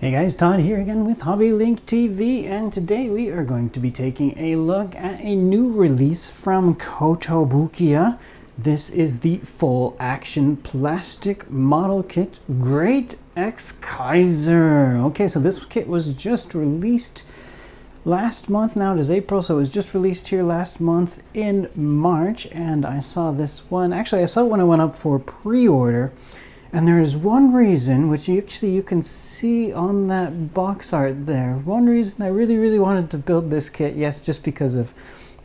Hey guys, Todd here again with HobbyLink TV, and today we are going to be taking a look at a new release from Kotobukiya. This is the full action plastic model kit, Great Exkaizer. Okay, so this kit was just released last month. Now it is April, so it was just released here last month in March, and I saw this one. Actually, I saw it when I went up for pre-order. And there is one reason, which you can see on that box art there. One reason I really wanted to build this kit, yes, just because of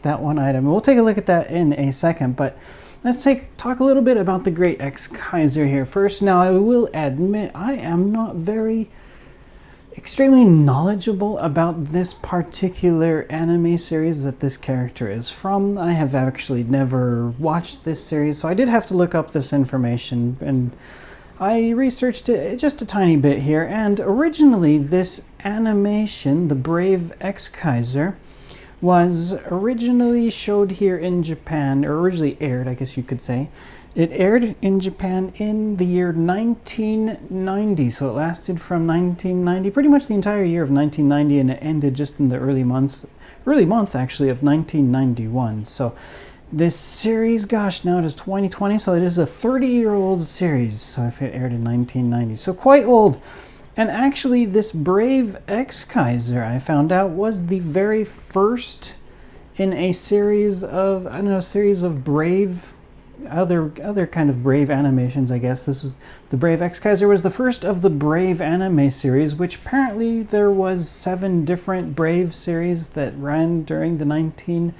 that one item. We'll take a look at that in a second, but let's talk a little bit about the Great Exkaizer here first. Now, I will admit I am not extremely knowledgeable about this particular anime series that this character is from. I have actually never watched this series, so I did have to look up this information, and I researched it just a tiny bit here, and originally this animation, the Brave Exkaizer, was originally showed here in Japan, or originally aired, I guess you could say. It aired in Japan in the year 1990, so it lasted from 1990, pretty much the entire year of 1990, and it ended just in the early month actually of 1991. So this series, gosh, now it is 2020, so it is a 30-year-old series. So if it aired in 1990, so quite old. And actually, this Brave Exkaizer, I found out, was the very first in a series of, brave, other kind of brave animations, I guess. This was the Brave Exkaizer was the first of the Brave anime series, which apparently there was 7 different Brave series that ran during the 1990s,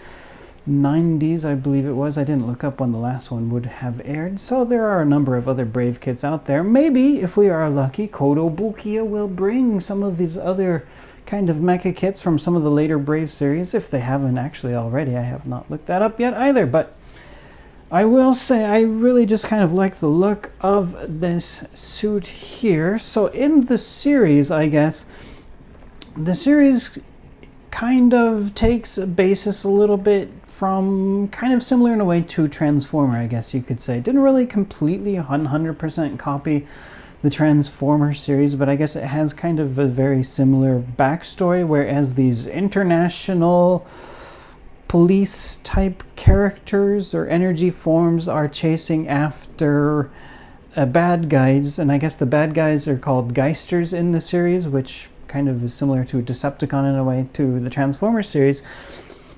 I believe it was. I didn't look up when the last one would have aired, so there are a number of other Brave kits out there. Maybe, if we are lucky, Kotobukiya will bring some of these other kind of mecha kits from some of the later Brave series, if they haven't actually already. I have not looked that up yet either, but I will say I really just kind of like the look of this suit here. So in the series, I guess, the series kind of takes a basis a little bit from, kind of similar in a way to Transformer, I guess you could say. Didn't really completely 100% copy the Transformer series, but I guess it has kind of a very similar backstory, whereas these international police type characters or energy forms are chasing after bad guys, and I guess the bad guys are called Geisters in the series, which kind of is similar to Decepticon in a way to the Transformers series.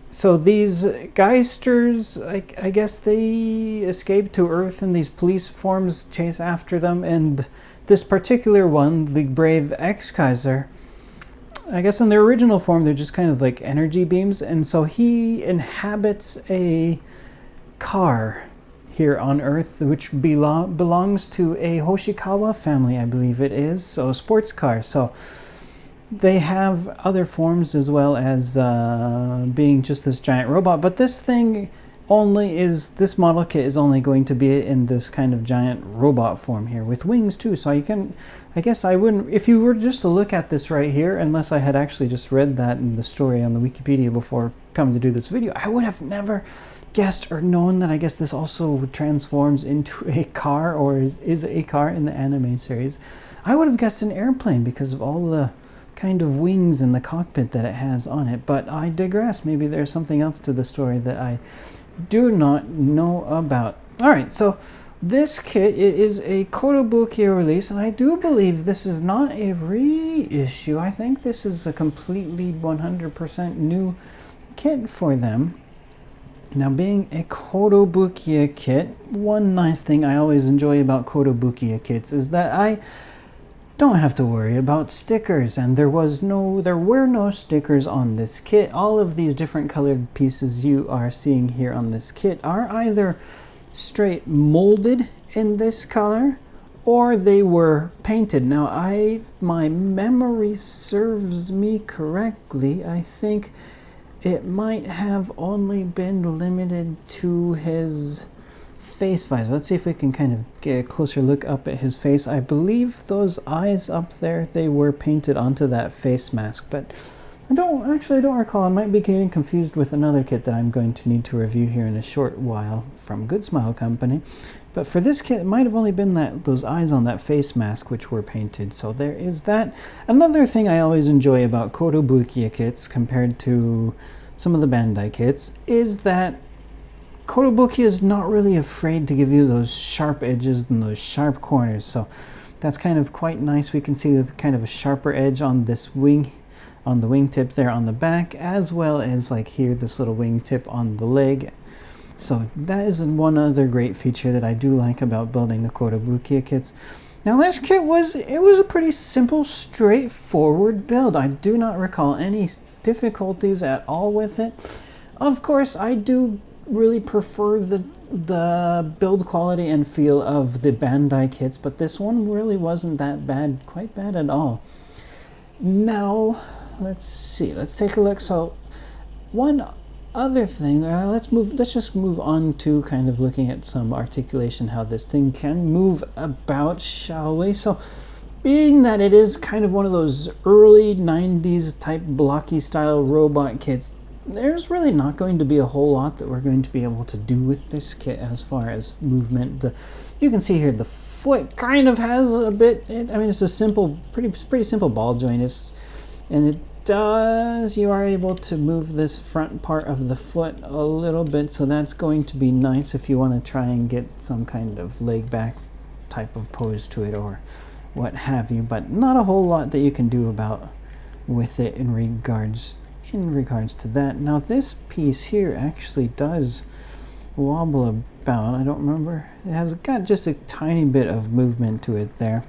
So these Geisters, I guess they escape to Earth, and these police forms chase after them, and this particular one, the Brave Exkaizer, I guess in their original form they're just kind of like energy beams, and so he inhabits a car here on Earth, which belongs to a Hoshikawa family, I believe it is, so a sports car. So they have other forms as well as being just this giant robot, but this model kit is only going to be in this kind of giant robot form here with wings too. So you can, I guess I wouldn't, if you were just to look at this right here, unless I had actually just read that in the story on the Wikipedia before coming to do this video, I would have never guessed or known that I guess this also transforms into a car, or is a car in the anime series. I would have guessed an airplane because of all the kind of wings in the cockpit that it has on it, but I digress. Maybe there's something else to the story that I do not know about. Alright, so this kit, it is a Kotobukiya release, and I do believe this is not a reissue. I think this is a completely 100% new kit for them. Now, being a Kotobukiya kit, one nice thing I always enjoy about Kotobukiya kits is that I don't have to worry about stickers, and there were no stickers on this kit. All of these different colored pieces you are seeing here on this kit are either straight molded in this color, or they were painted. Now, my memory serves me correctly, I think it might have only been limited to his face visor. Let's see if we can kind of get a closer look up at his face. I believe those eyes up there, they were painted onto that face mask, but I don't recall. I might be getting confused with another kit that I'm going to need to review here in a short while from Good Smile Company. But for this kit, it might have only been those eyes on that face mask which were painted. So there is that. Another thing I always enjoy about Kotobukiya kits compared to some of the Bandai kits is that Kotobukiya is not really afraid to give you those sharp edges and those sharp corners. So that's kind of quite nice. We can see the kind of a sharper edge on this wing, on the wingtip there on the back, as well as like here, this little wingtip on the leg. So that is one other great feature that I do like about building the Kotobukiya kits. Now this kit was a pretty simple, straightforward build. I do not recall any difficulties at all with it. Of course, I do really prefer the build quality and feel of the Bandai kits, but this one really wasn't that bad, quite bad at all. Now, let's see, let's take a look. So one other thing, let's just move on to kind of looking at some articulation, how this thing can move about, shall we? So being that it is kind of one of those early 90s type blocky style robot kits, there's really not going to be a whole lot that we're going to be able to do with this kit as far as movement. You can see here the foot kind of has a bit, I mean, it's a simple, pretty simple ball joint, and you are able to move this front part of the foot a little bit, so that's going to be nice if you want to try and get some kind of leg back type of pose to it or what have you, but not a whole lot that you can do with it in regards to that. Now this piece here actually does wobble about. I don't remember. It has got just a tiny bit of movement to it there.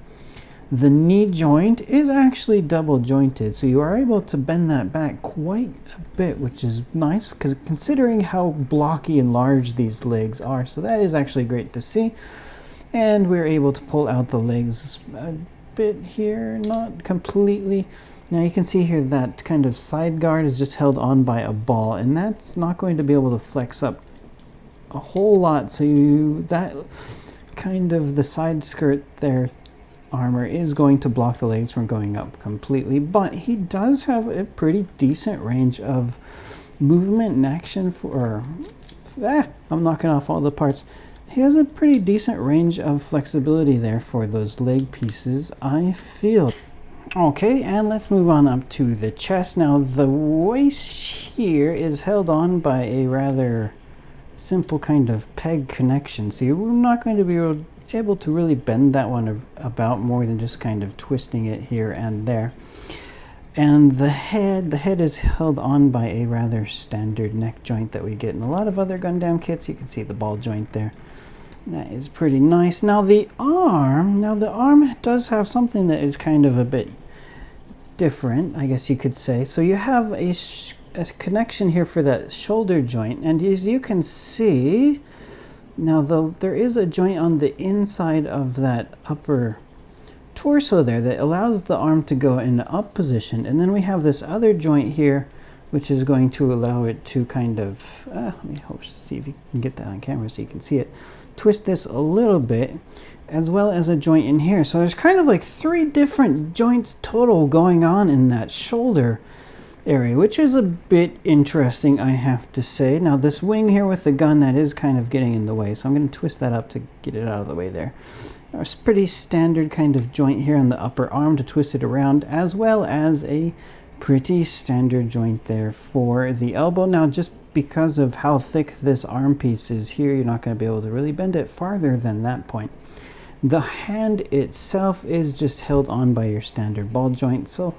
The knee joint is actually double jointed, so you are able to bend that back quite a bit, which is nice because considering how blocky and large these legs are, so that is actually great to see. And we're able to pull out the legs a bit here, not completely. Now you can see here that kind of side guard is just held on by a ball, and that's not going to be able to flex up a whole lot. So that kind of the side skirt there armor is going to block the legs from going up completely, but he does have a pretty decent range of movement and action I'm knocking off all the parts. He has a pretty decent range of flexibility there for those leg pieces, I feel. Okay, and let's move on up to the chest. Now the waist here is held on by a rather simple kind of peg connection, so you're not going to be able to really bend that one about more than just kind of twisting it here and there. And the head is held on by a rather standard neck joint that we get in a lot of other Gundam kits. You can see the ball joint there. That is pretty nice. Now the arm does have something that is kind of a bit different, I guess you could say. So you have a connection here for that shoulder joint, and as you can see, now there is a joint on the inside of that upper torso there that allows the arm to go in the up position, and then we have this other joint here which is going to allow it to kind of, let me see if you can get that on camera so you can see it, twist this a little bit, as well as a joint in here. So there's kind of like 3 different joints total going on in that shoulder area, which is a bit interesting, I have to say. Now this wing here with the gun, that is kind of getting in the way, so I'm going to twist that up to get it out of the way there. There's a pretty standard kind of joint here on the upper arm to twist it around, as well as a pretty standard joint there for the elbow. Now just because of how thick this arm piece is here, you're not going to be able to really bend it farther than that point. The hand itself is just held on by your standard ball joint, so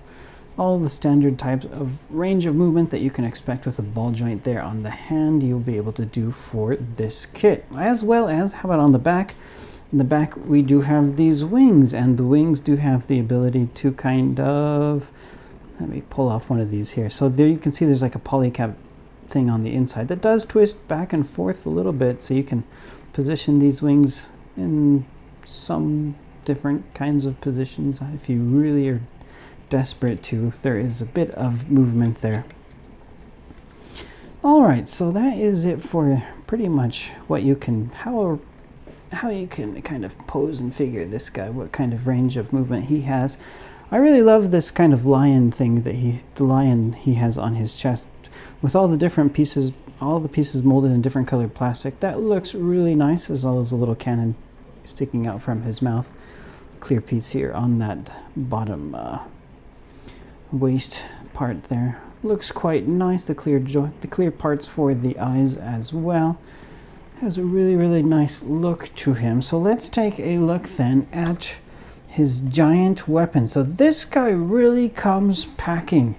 all the standard types of range of movement that you can expect with a ball joint there on the hand, you'll be able to do for this kit. As well as, how about on the back? In the back we do have these wings, and the wings do have the ability to kind of, let me pull off one of these here. So there you can see there's like a polycap thing on the inside that does twist back and forth a little bit, so you can position these wings in some different kinds of positions if you really are desperate to. There is a bit of movement there. Alright, so that is it for pretty much what you can, how you can kind of pose and figure this guy, what kind of range of movement he has. I really love this kind of lion thing that the lion he has on his chest with all the different pieces, all the pieces molded in different colored plastic. That looks really nice, as well as a little cannon sticking out from his mouth. Clear piece here on that bottom waist part there. Looks quite nice. The clear parts for the eyes as well. Has a really, really nice look to him. So let's take a look then at his giant weapon. So this guy really comes packing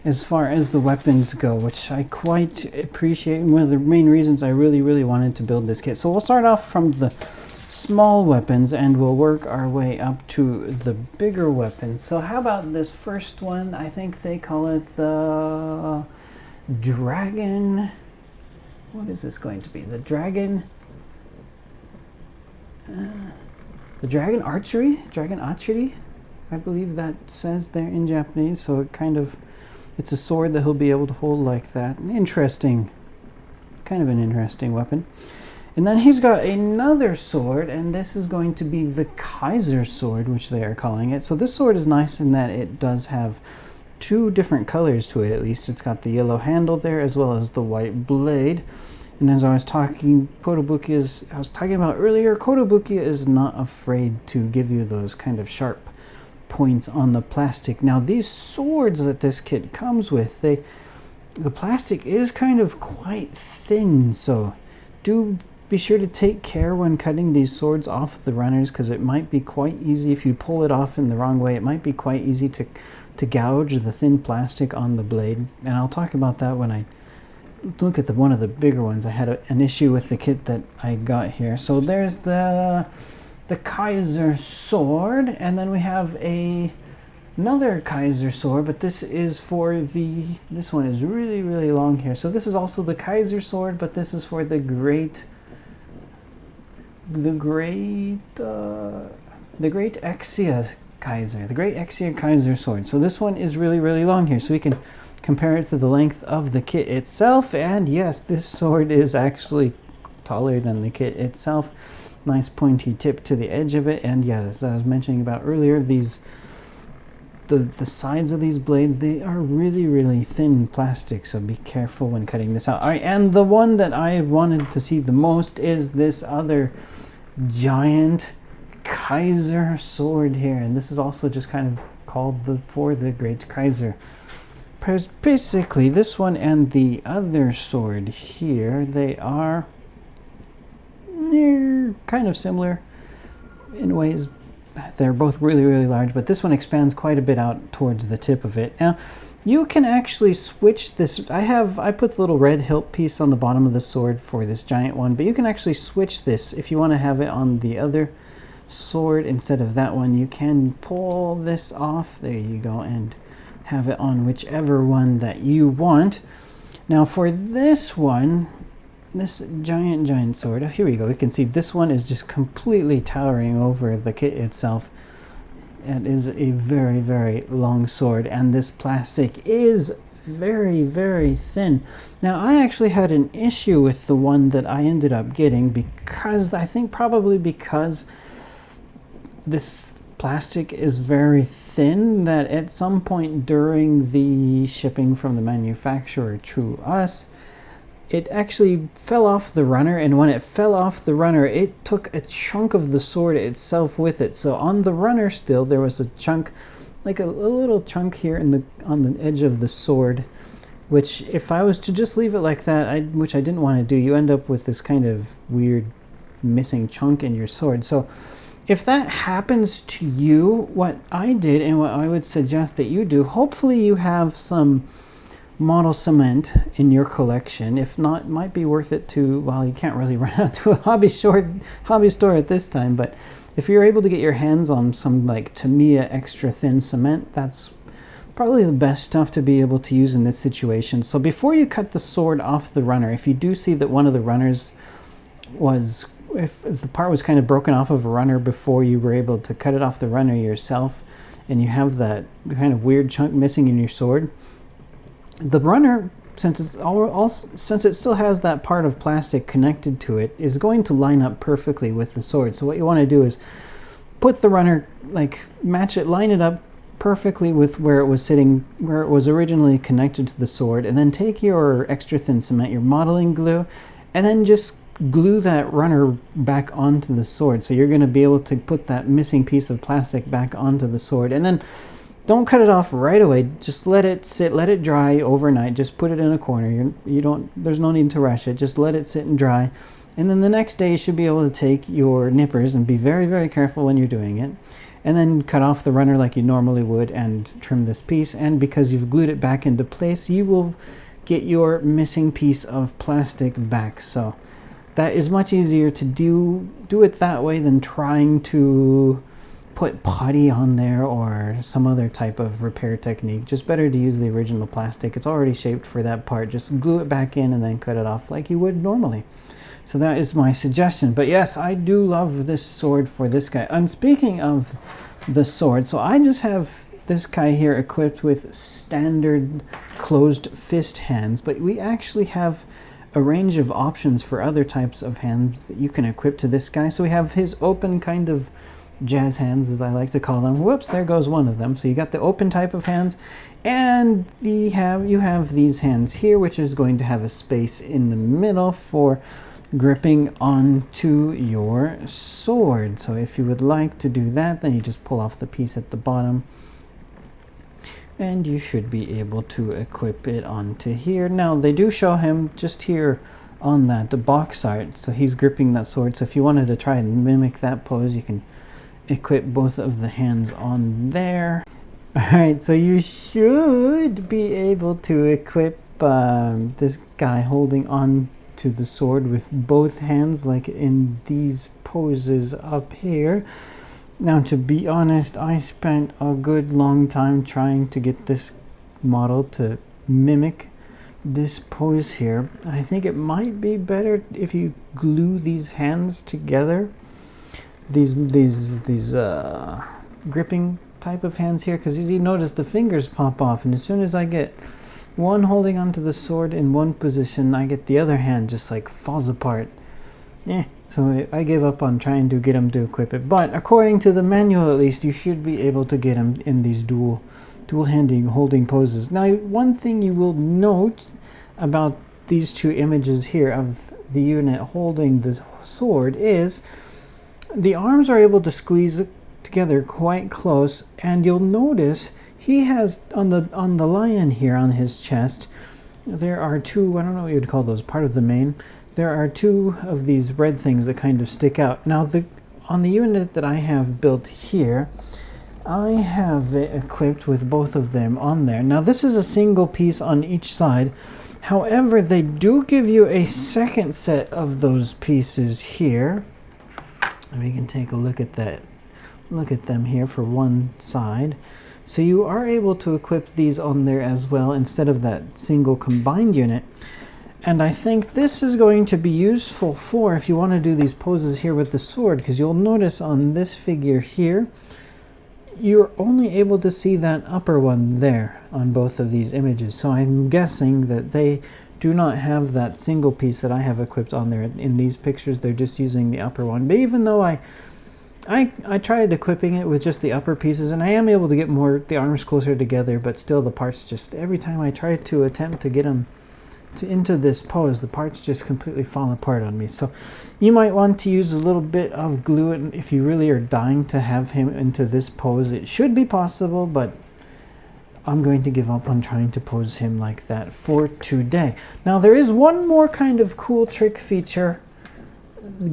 as far as the weapons go, which I quite appreciate, and one of the main reasons I really, really wanted to build this kit. So we'll start off from the small weapons and we'll work our way up to the bigger weapons. So how about this first one? I think they call it the dragon. What is this going to be? The dragon archery? Dragon archery? I believe that says there in Japanese. So it's a sword that he'll be able to hold like that. Kind of an interesting weapon. And then he's got another sword, and this is going to be the Kaiser sword, which they are calling it. So this sword is nice in that it does have two different colors to it, at least. It's got the yellow handle there as well as the white blade. And as I was talking about earlier, Kotobukiya is not afraid to give you those kind of sharp points on the plastic. Now these swords that this kit comes with, the plastic is kind of quite thin, so do be sure to take care when cutting these swords off the runners, because it might be quite easy if you pull it off in the wrong way. It might be quite easy to gouge the thin plastic on the blade, and I'll talk about that when I look at one of the bigger ones. I had an issue with the kit that I got here. So there's the Kaiser sword, and then we have another Kaiser sword, but this one is really, really long here. So this is also the Kaiser sword, but this is for the Great Exkaiser, the Great Exkaiser sword. So this one is really, really long here. So we can compare it to the length of the kit itself, and yes, this sword is actually taller than the kit itself. Nice pointy tip to the edge of it, and yeah, as I was mentioning about earlier, the sides of these blades, they are really, really thin plastic, so be careful when cutting this out. All right, and the one that I wanted to see the most is this other giant Kaiser sword here, and this is also just kind of called for the Great Exkaiser. Basically, this one and the other sword here, they're kind of similar in ways. They're both really, really large, but this one expands quite a bit out towards the tip of it. Now, you can actually switch this. I put the little red hilt piece on the bottom of the sword for this giant one, but you can actually switch this if you want to have it on the other sword instead of that one. You can pull this off. There you go, and have it on whichever one that you want. Now for this one, this giant sword, here we go. We can see this one is just completely towering over the kit itself. It is a very, very long sword, and this plastic is very, very thin. Now I actually had an issue with the one that I ended up getting, because I think probably because this plastic is very thin, that at some point during the shipping from the manufacturer to us, it actually fell off the runner, and when it fell off the runner, it took a chunk of the sword itself with it. So on the runner still, there was a chunk, like a little chunk here on the edge of the sword, which if I was to just leave it like that, which I didn't want to do, you end up with this kind of weird missing chunk in your sword. So if that happens to you, what I did and what I would suggest that you do, hopefully you have some model cement in your collection. If not, it might be worth it to, well, you can't really run out to a hobby store at this time, but if you're able to get your hands on some like Tamiya extra thin cement, that's probably the best stuff to be able to use in this situation. So before you cut the sword off the runner, if you do see that one of the runners if the part was kind of broken off of a runner before you were able to cut it off the runner yourself, and you have that kind of weird chunk missing in your sword, the runner, since it still has that part of plastic connected to it, is going to line up perfectly with the sword. So what you want to do is put the runner, like match it, line it up perfectly with where it was sitting, where it was originally connected to the sword, and then take your extra thin cement, your modeling glue, and then just glue that runner back onto the sword. So you're going to be able to put that missing piece of plastic back onto the sword, and then don't cut it off right away. Just let it sit, let it dry overnight. Just put it in a corner. There's no need to rush it. Just let it sit and dry. And then the next day you should be able to take your nippers, and be very, very careful when you're doing it, and then cut off the runner like you normally would and trim this piece. And because you've glued it back into place, you will get your missing piece of plastic back. So that is much easier to do it that way than trying to put putty on there or some other type of repair technique. Just better to use the original plastic. It's already shaped for that part. Just glue it back in and then cut it off like you would normally. So that is my suggestion. But yes, I do love this sword for this guy. And speaking of the sword, so I just have this guy here equipped with standard closed fist hands, but we actually have a range of options for other types of hands that you can equip to this guy. So we have his open kind of jazz hands, as I like to call them. Whoops, there goes one of them. So you got the open type of hands, and you have these hands here, which is going to have a space in the middle for gripping onto your sword. So if you would like to do that, then you just pull off the piece at the bottom, and you should be able to equip it onto here. Now they do show him just here on that box art, so he's gripping that sword. So if you wanted to try and mimic that pose, you can equip both of the hands on there. Alright, so you should be able to equip this guy holding on to the sword with both hands, like in these poses up here. Now, to be honest, I spent a good long time trying to get this model to mimic this pose here. I think it might be better if you glue these hands together, these gripping type of hands here, because as you notice, the fingers pop off, and as soon as I get one holding onto the sword in one position, I get the other hand just like falls apart. So I gave up on trying to get him to equip it. But according to the manual, at least, you should be able to get him in these dual-handing holding poses. Now, one thing you will note about these two images here of the unit holding the sword is the arms are able to squeeze together quite close, and you'll notice he has on the lion here on his chest, there are two, I don't know what you'd call those, part of the mane. There are two of these red things that kind of stick out. Now, on the unit that I have built here, I have it equipped with both of them on there. Now, this is a single piece on each side. However, they do give you a second set of those pieces here. And we can take a look at that. Look at them here for one side. So you are able to equip these on there as well instead of that single combined unit. And I think this is going to be useful for if you want to do these poses here with the sword, because you'll notice on this figure here, you're only able to see that upper one there on both of these images. So I'm guessing that they do not have that single piece that I have equipped on there in these pictures. They're just using the upper one. But even though I tried equipping it with just the upper pieces, and I am able to get the arms closer together, but still the parts just, every time I try to attempt to get them into this pose, the parts just completely fall apart on me. So you might want to use a little bit of glue if you really are dying to have him into this pose. It should be possible, but I'm going to give up on trying to pose him like that for today. Now, there is one more kind of cool trick feature,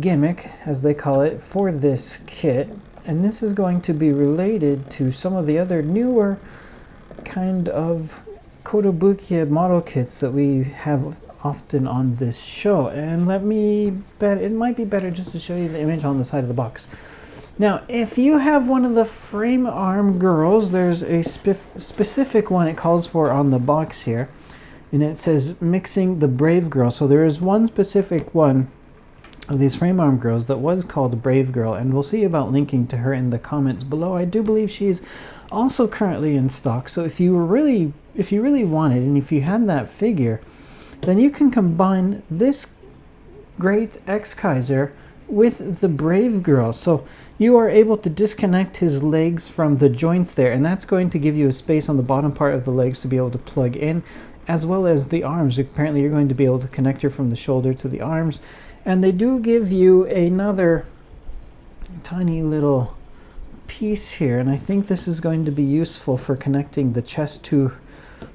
gimmick as they call it, for this kit, and this is going to be related to some of the other newer kind of Kotobukiya model kits that we have often on this show. And let me bet it might be better just to show you the image on the side of the box. Now, if you have one of the Framearm Girls, there's a specific one it calls for on the box here, and it says mixing the Brave Girl. So there is one specific one of these Framearm Girls that was called Brave Girl, and we'll see about linking to her in the comments below. I do believe she's also currently in stock, so if you really wanted, and if you had that figure, then you can combine this Great Exkaiser with the Brave Girl. So you are able to disconnect his legs from the joints there, and that's going to give you a space on the bottom part of the legs to be able to plug in, as well as the arms. Apparently you're going to be able to connect her from the shoulder to the arms, and they do give you another tiny little piece here, and I think this is going to be useful for connecting the chest to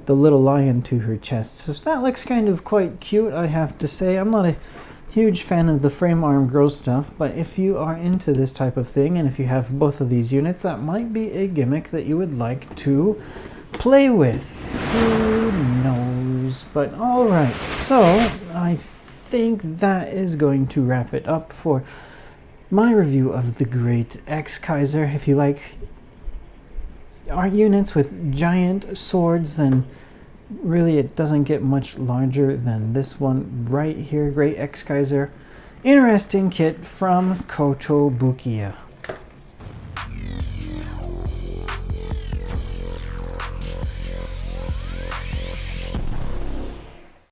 the little lion to her chest. So that looks kind of quite cute, I have to say. I'm not a huge fan of the Framearm Girl stuff, but if you are into this type of thing, and if you have both of these units, that might be a gimmick that you would like to play with. Who knows? But alright, so I think that is going to wrap it up for my review of the Great Exkaiser. If you like our units with giant swords, then really it doesn't get much larger than this one right here. Great Exkaiser. Interesting kit from Kotobukiya.